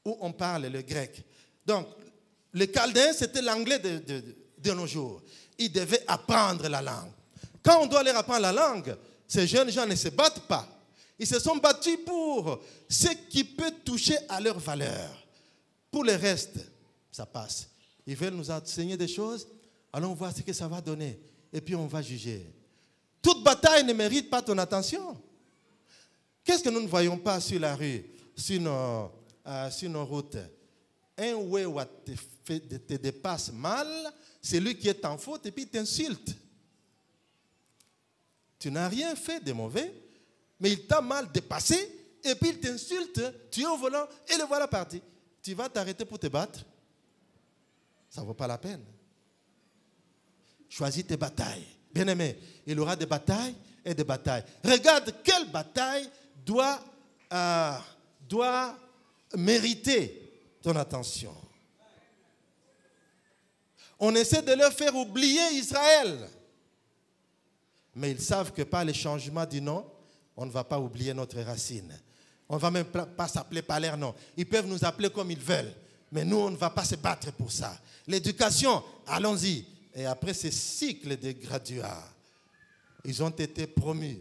où on parle le grec. Donc, le chaldéen, c'était l'anglais de nos jours. Ils devaient apprendre la langue. Quand on doit leur apprendre la langue, ces jeunes gens ne se battent pas. Ils se sont battus pour ce qui peut toucher à leur valeur. Pour le reste, ça passe. Ils veulent nous enseigner des choses, allons voir ce que ça va donner. Et puis on va juger. Toute bataille ne mérite pas ton attention. Qu'est-ce que nous ne voyons pas sur la rue, sur nos routes? Un ouéoua te dépasse mal, c'est lui qui est en faute et puis il t'insulte. Tu n'as rien fait de mauvais, mais il t'a mal dépassé et puis il t'insulte, tu es au volant et le voilà parti. Tu vas t'arrêter pour te battre? Ça ne vaut pas la peine. Choisis tes batailles. Bien-aimé, il y aura des batailles et des batailles. Regarde quelle bataille doit mériter ton attention. On essaie de leur faire oublier Israël. Mais ils savent que par le changement du nom, on ne va pas oublier notre racine. On ne va même pas s'appeler par leur nom. Ils peuvent nous appeler comme ils veulent. Mais nous, on ne va pas se battre pour ça. L'éducation, allons-y. Et après ce cycle de graduats, ils ont été promus.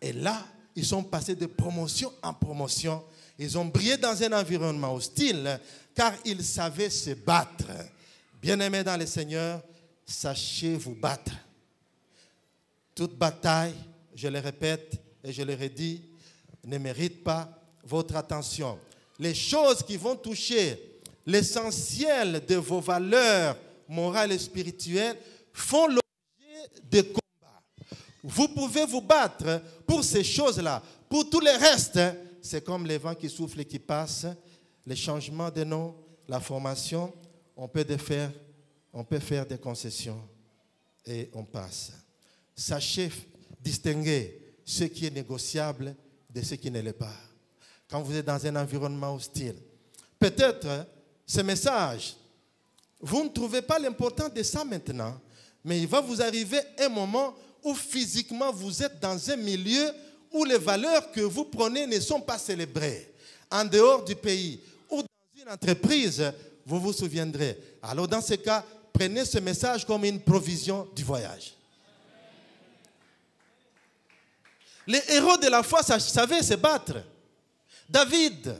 Et là, ils sont passés de promotion en promotion. Ils ont brillé dans un environnement hostile car ils savaient se battre. Bien-aimés dans le Seigneur, sachez vous battre. Toute bataille, je le répète et je le redis, ne mérite pas votre attention. Les choses qui vont toucher l'essentiel de vos valeurs morales et spirituelles font l'objet de combats. Vous pouvez vous battre pour ces choses-là. Pour tout le reste, c'est comme les vents qui soufflent et qui passent, les changements de nom, la formation, on peut faire des concessions et on passe. Sachez distinguer ce qui est négociable de ce qui ne l'est pas. Quand vous êtes dans un environnement hostile, peut-être ce message, vous ne trouvez pas l'importance de ça maintenant, mais il va vous arriver un moment où physiquement vous êtes dans un milieu où les valeurs que vous prenez ne sont pas célébrées. En dehors du pays ou dans une entreprise, vous vous souviendrez. Alors dans ce cas, prenez ce message comme une provision du voyage. Les héros de la foi savaient se battre. David,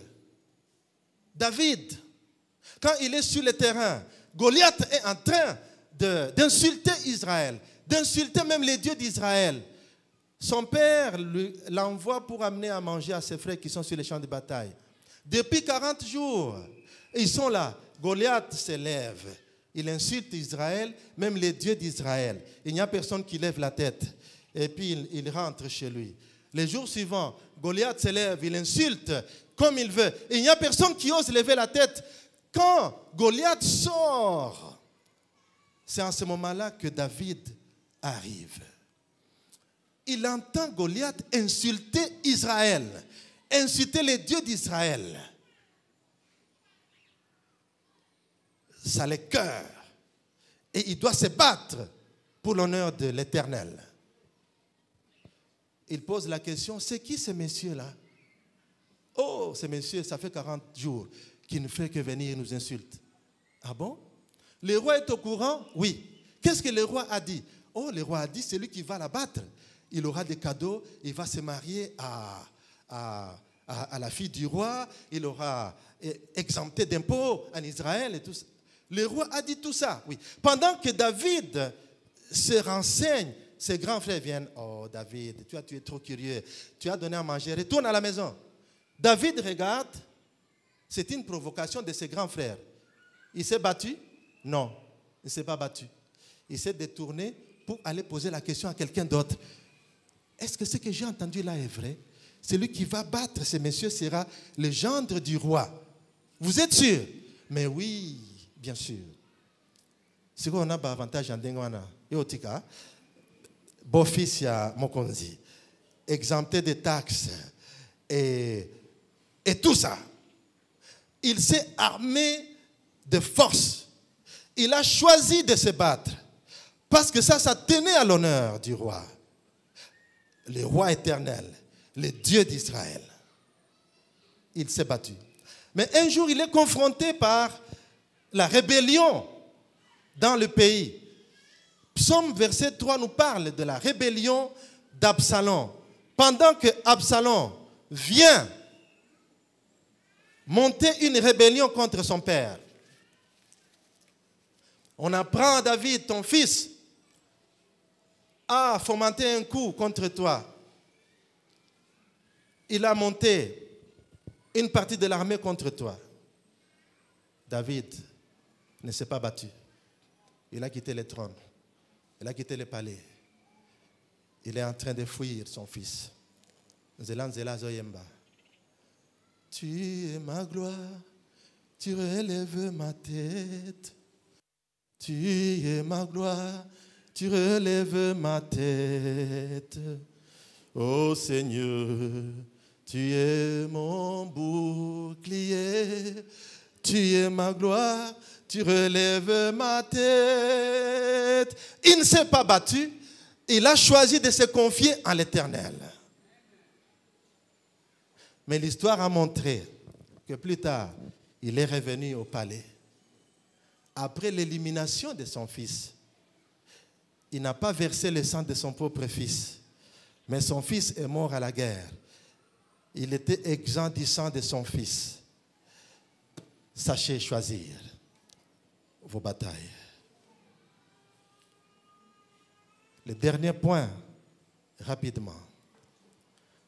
quand il est sur le terrain, Goliath est en train d'insulter Israël, d'insulter même les dieux d'Israël. Son père l'envoie pour amener à manger à ses frères qui sont sur les champs de bataille. Depuis 40 jours, ils sont là. Goliath se lève. Il insulte Israël, même les dieux d'Israël. Il n'y a personne qui lève la tête. Et puis il rentre chez lui. Les jours suivants, Goliath se lève, il insulte comme il veut. Il n'y a personne qui ose lever la tête. Quand Goliath sort, c'est en ce moment-là que David arrive. Il entend Goliath insulter Israël, insulter les dieux d'Israël. Ça le cœur. Et il doit se battre pour l'honneur de l'Éternel. Il pose la question, c'est qui ce monsieur-là? Oh, ce monsieur, ça fait 40 jours qu'il ne fait que venir et nous insulte. Ah bon? Le roi est au courant? Oui. Qu'est-ce que le roi a dit? Oh, le roi a dit, c'est lui qui va la battre. Il aura des cadeaux, il va se marier à la fille du roi, il aura exempté d'impôts en Israël et tout ça. Le roi a dit tout ça, oui. Pendant que David se renseigne, ses grands frères viennent. Oh David, tu es trop curieux. Tu as donné à manger, retourne à la maison. David regarde, c'est une provocation de ses grands frères. Il s'est battu? Non, il ne s'est pas battu. Il s'est détourné pour aller poser la question à quelqu'un d'autre. Est-ce que ce que j'ai entendu là est vrai? Celui qui va battre ce monsieur sera le gendre du roi. Vous êtes sûr? Mais oui, bien sûr. C'est quoi on a avantage en Dengwana? Yotika. Beau-fils à Mokonzi. Exempté des taxes. Et tout ça. il s'est armé de force. Il a choisi de se battre. Parce que ça tenait à l'honneur du roi. Le roi éternel, le Dieu d'Israël. Il s'est battu. Mais un jour, il est confronté par la rébellion dans le pays. Psaume verset 3 nous parle de la rébellion d'Absalom. Pendant que Absalom vient monter une rébellion contre son père, on apprend à David, ton fils, a fomenté un coup contre toi. Il a monté une partie de l'armée contre toi. David ne s'est pas battu. Il a quitté le trône. Il a quitté le palais. Il est en train de fuir son fils. Tu es ma gloire, tu relèves ma tête. Tu es ma gloire, tu relèves ma tête. Ô Seigneur, tu es mon bouclier. Tu es ma gloire, tu relèves ma tête. Il ne s'est pas battu. Il a choisi de se confier en l'Éternel. Mais l'histoire a montré que plus tard, il est revenu au palais. Après l'élimination de son fils, il n'a pas versé le sang de son propre fils. Mais son fils est mort à la guerre. Il était exempt du sang de son fils. Sachez choisir vos batailles. Le dernier point, rapidement.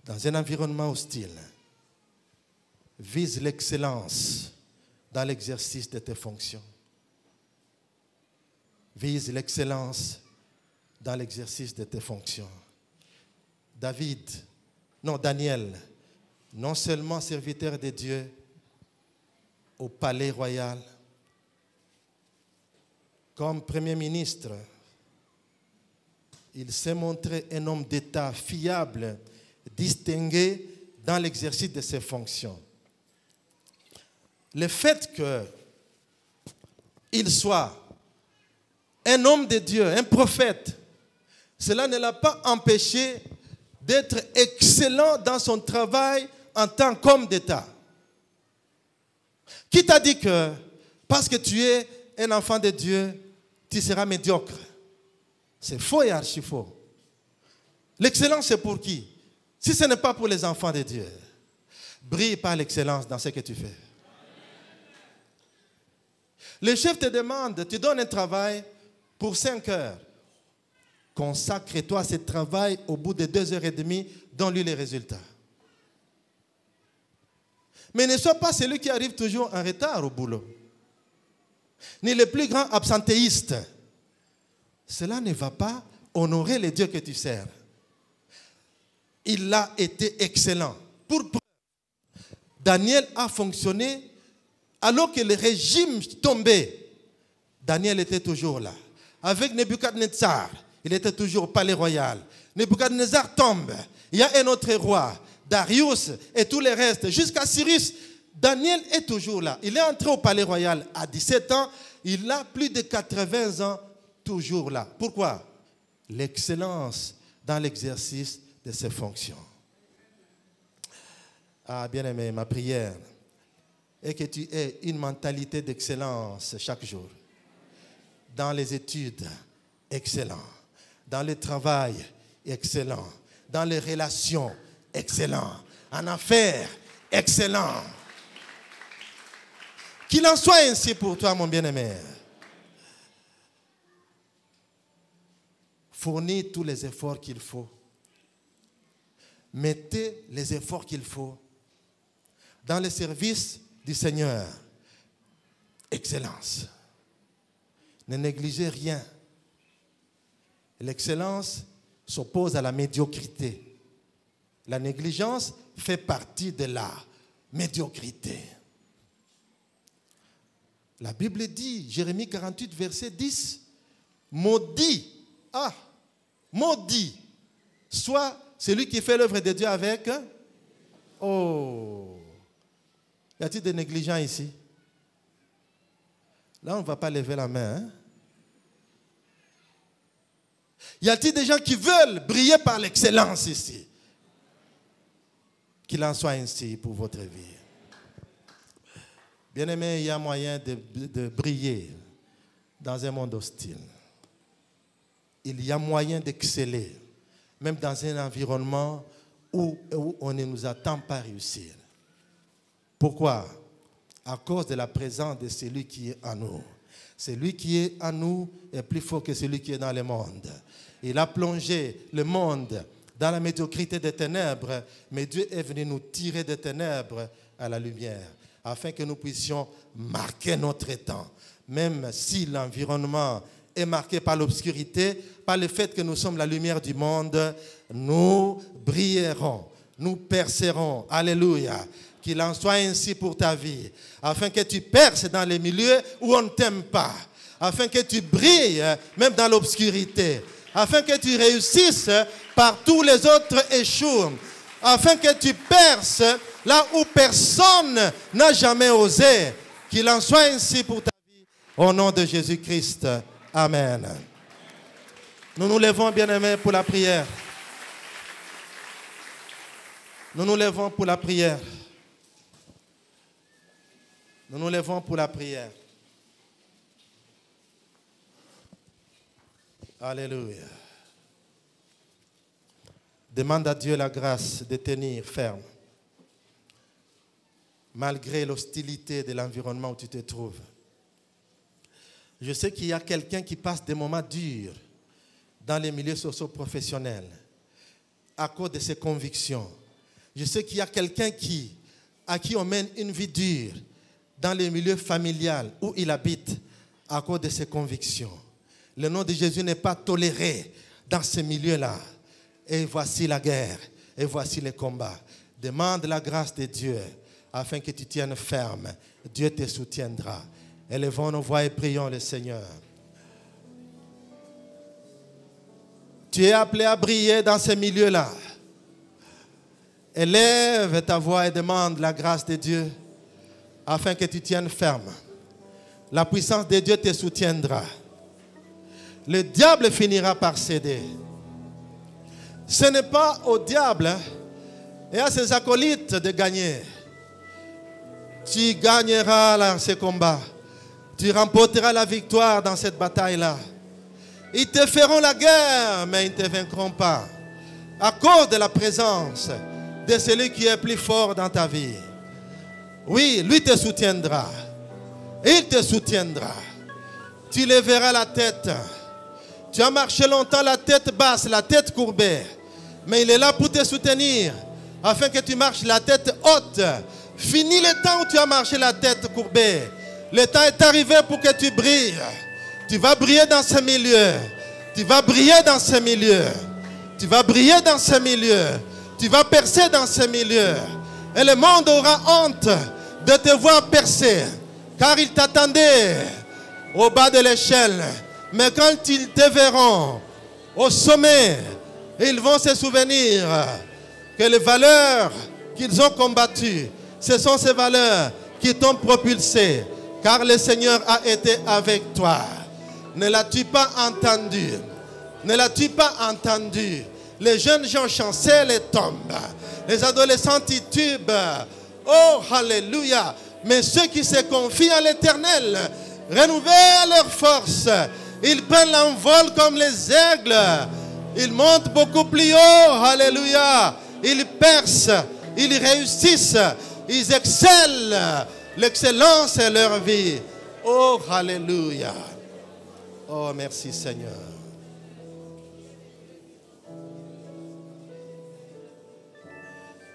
Dans un environnement hostile, vise l'excellence dans l'exercice de tes fonctions. Vise l'excellence dans l'exercice de tes fonctions. Daniel, non seulement serviteur de Dieu au palais royal, comme Premier ministre, il s'est montré un homme d'État fiable, distingué dans l'exercice de ses fonctions. Le fait qu'il soit un homme de Dieu, un prophète, cela ne l'a pas empêché d'être excellent dans son travail en tant qu'homme d'État. Qui t'a dit que parce que tu es un enfant de Dieu, tu seras médiocre? C'est faux et archi faux. L'excellence, c'est pour qui? Si ce n'est pas pour les enfants de Dieu, brille par l'excellence dans ce que tu fais. Le chef te demande, tu donnes un travail pour 5 heures. Consacre-toi à ce travail au bout de 2h30, donne-lui les résultats. Mais ne sois pas celui qui arrive toujours en retard au boulot, ni le plus grand absentéiste. Cela ne va pas honorer le Dieu que tu sers. Il a été excellent. Pour preuve, Daniel a fonctionné alors que le régime tombait. Daniel était toujours là. Avec Nebuchadnezzar, il était toujours au palais royal. Nebuchadnezzar tombe. Il y a un autre roi, Darius et tous les restes, jusqu'à Cyrus. Daniel est toujours là. Il est entré au palais royal à 17 ans. Il a plus de 80 ans, toujours là. Pourquoi? L'excellence dans l'exercice de ses fonctions. Ah, bien-aimé, ma prière est que tu aies une mentalité d'excellence chaque jour. Dans les études, excellent. Dans le travail, excellent. Dans les relations, excellent. En affaires, excellent. Qu'il en soit ainsi pour toi, mon bien-aimé. Fournis tous les efforts qu'il faut. Mettez les efforts qu'il faut dans le service du Seigneur. Excellence. Ne négligez rien. L'excellence s'oppose à la médiocrité. La négligence fait partie de la médiocrité. La Bible dit, Jérémie 48, verset 10, maudit, maudit, soit celui qui fait l'œuvre de Dieu avec, Y a-t-il des négligents ici? Là, on ne va pas lever la main. Hein? Y a-t-il des gens qui veulent briller par l'excellence ici? Qu'il en soit ainsi pour votre vie. Bien-aimé, il y a moyen de briller dans un monde hostile. Il y a moyen d'exceller, même dans un environnement où on ne nous attend pas réussir. Pourquoi? À cause de la présence de celui qui est en nous. Celui qui est en nous est plus fort que celui qui est dans le monde. Il a plongé le monde dans la médiocrité des ténèbres, mais Dieu est venu nous tirer des ténèbres à la lumière, afin que nous puissions marquer notre temps. Même si l'environnement est marqué par l'obscurité, par le fait que nous sommes la lumière du monde, nous brillerons, nous percerons. Alléluia. Qu'il en soit ainsi pour ta vie, afin que tu perces dans les milieux où on ne t'aime pas, afin que tu brilles même dans l'obscurité, afin que tu réussisses partout où les autres échouent, afin que tu perces là où personne n'a jamais osé. Qu'il en soit ainsi pour ta vie, au nom de Jésus-Christ. Amen. Nous nous levons, bien-aimés, pour la prière. Nous nous levons pour la prière. Nous nous levons pour la prière. Alléluia. Demande à Dieu la grâce de tenir ferme, malgré l'hostilité de l'environnement où tu te trouves. Je sais qu'il y a quelqu'un qui passe des moments durs dans les milieux socio-professionnels à cause de ses convictions. Je sais qu'il y a quelqu'un à qui on mène une vie dure dans les milieux familial où il habite à cause de ses convictions. Le nom de Jésus n'est pas toléré dans ces milieux-là. Et voici la guerre, et voici les combats. Demande la grâce de Dieu afin que tu tiennes ferme. Dieu te soutiendra. Élevons nos voix et prions le Seigneur. Tu es appelé à briller dans ces milieux-là. Élève ta voix et demande la grâce de Dieu afin que tu tiennes ferme. La puissance de Dieu te soutiendra. Le diable finira par céder. Ce n'est pas au diable et à ses acolytes de gagner. Tu gagneras ces combats. Tu remporteras la victoire dans cette bataille-là. Ils te feront la guerre, mais ils ne te vaincront pas. À cause de la présence de celui qui est plus fort dans ta vie. Oui, lui te soutiendra. Il te soutiendra. Tu lèveras la tête. Tu as marché longtemps la tête basse, la tête courbée. Mais il est là pour te soutenir, afin que tu marches la tête haute. Fini le temps où tu as marché la tête courbée. Le temps est arrivé pour que tu brilles. Tu vas briller dans ce milieu. Tu vas briller dans ce milieu. Tu vas briller dans ce milieu. Tu vas percer dans ce milieu. Et le monde aura honte de te voir percer. Car ils t'attendaient au bas de l'échelle. Mais quand ils te verront au sommet, ils vont se souvenir que les valeurs qu'ils ont combattues, ce sont ces valeurs qui t'ont propulsé. Car le Seigneur a été avec toi. Ne l'as-tu pas entendu? Ne l'as-tu pas entendu? Les jeunes gens chancellent et tombent. Les adolescents titubent. Oh, alléluia. Mais ceux qui se confient à l'Éternel renouvellent leur force. Ils prennent l'envol comme les aigles. Ils montent beaucoup plus haut. Alléluia. Ils percent. Ils réussissent. Ils excellent. L'excellence est leur vie. Oh, alléluia. Oh, merci Seigneur.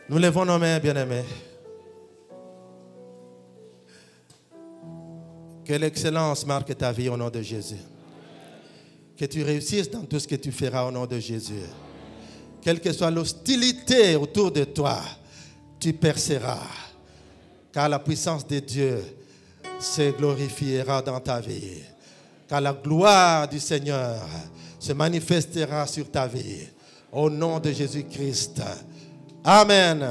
Nous levons nos mains, bien-aimés. Que l'excellence marque ta vie au nom de Jésus. Que tu réussisses dans tout ce que tu feras au nom de Jésus. Quelle que soit l'hostilité autour de toi, tu perceras. Car la puissance de Dieu se glorifiera dans ta vie. Car la gloire du Seigneur se manifestera sur ta vie. Au nom de Jésus-Christ. Amen.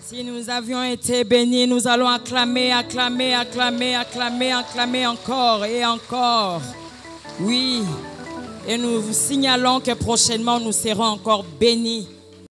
Si nous avions été bénis, nous allons acclamer, acclamer, acclamer, acclamer, acclamer encore et encore. Oui, et nous vous signalons que prochainement nous serons encore bénis